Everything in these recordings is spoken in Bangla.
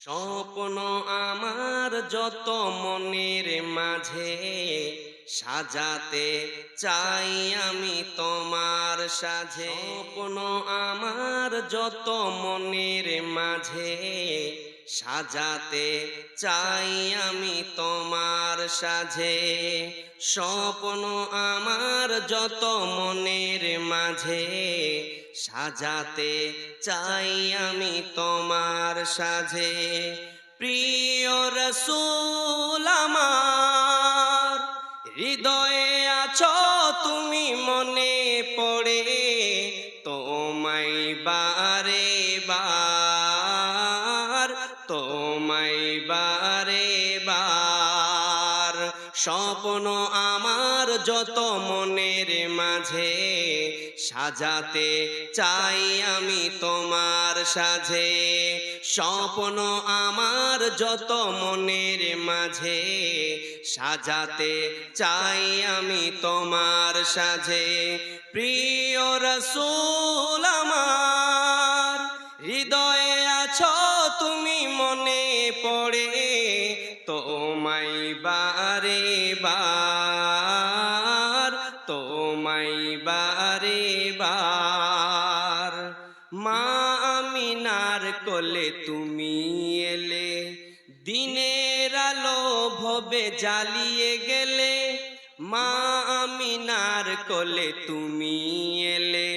স্বপ্ন আমার যত মনের মাঝে সাজাতে চাই আমি তোমার সাজে। স্বপ্ন আমার যত মনের মাঝে সাজাতে চাই আমি তোমার সাজে। স্বপ্ন আমার যত মনের মাঝে সাজাতে চাই আমি তোমার সাজে। প্রিয় রসূল আমার হৃদয়ে আছো তুমি, মনে পড়ে তোমায় বারে বার, তোমায় বারে বার। স্বপ্ন আমার যত মনের মাঝে সাজাতে চাই আমি তোমার সাজে। স্বপ্ন আমার যত মনের মাঝে সাজাতে চাই আমি তোমার সাজে। প্রিয় রসূল আমার হৃদয়ে আছো তুমি, মনে পড়ে তোমায় বারে বার, তোমায় বারে বার। মা আমিনার কোলে তুমি এলে, দিনের আলো ভবে জ্বালিয়ে গেলে। মা আমিনার কোলে তুমি এলে,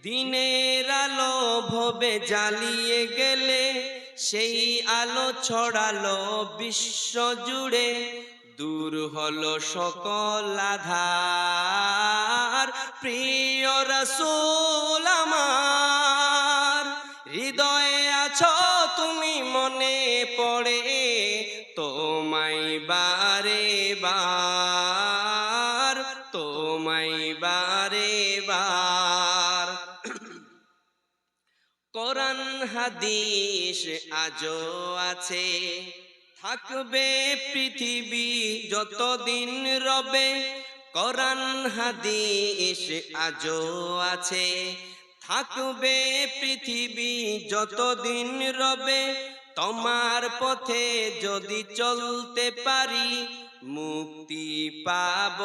দিনের আলো ভবে জ্বালিয়ে গেলে। সেই আলো ছড়ালো বিশ্ব জুড়ে, দূর হলো সকল আধার। প্রিয় রসূল আমার হৃদয়ে আছো তুমি, মনে পড়ে তোমায় বারে বার, তোমায় বারে বার। কোরআন হাদিস আজও আছে, থাকবে পৃথিবী যতদিন রবে। কোরআন হাদিস আজও আছে, থাকবে পৃথিবী যতদিন রবে। তোমার পথে যদি চলতে পারি, মুক্তি পাব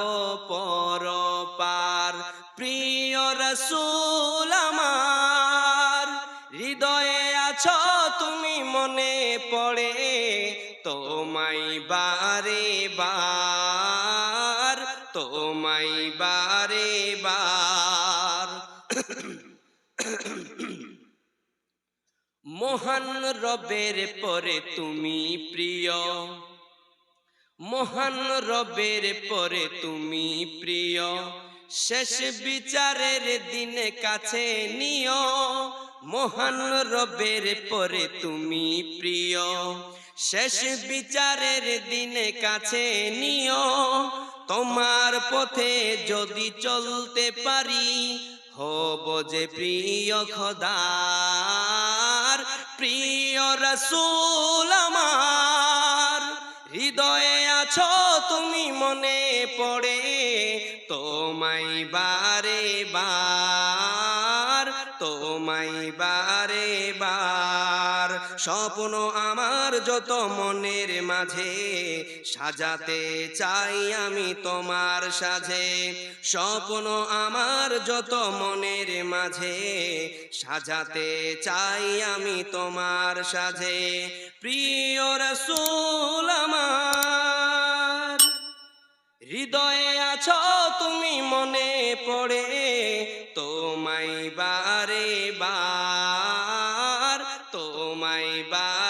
পরপার। প্রিয় রসূল আমার হৃদয়ে আছো তুমি, মনে পড়ে তোমায় বারে বার, তোমায় বারে বার। মহান রবের পরে তুমি প্রিয়, মহান রবের পরে তুমি প্রিয়। শেষ বিচারের দিনে কাছে নিও, মহান রবের পরে তুমি প্রিয়। শেষ বিচারের দিনে কাছে নিও, তোমার পথে যদি চলতে পারি, হব যে প্রিয় খোদার। প্রিয় রসূল আমার হৃদয়ে আছো তুমি, মনে পড়ে তোমায় বারে বার, তোমায় বারে বার। স্বপ্ন আমার যত মনের মাঝে সাজাতে চাই আমি তোমার সাজে। স্বপ্ন আমার যত মনের মাঝে সাজাতে চাই আমি তোমার সাজে। প্রিয় রসূল আমার হৃদয়ে আছো তুমি, মনে পড়ে তোমায় বারে বার, তোমায় বার।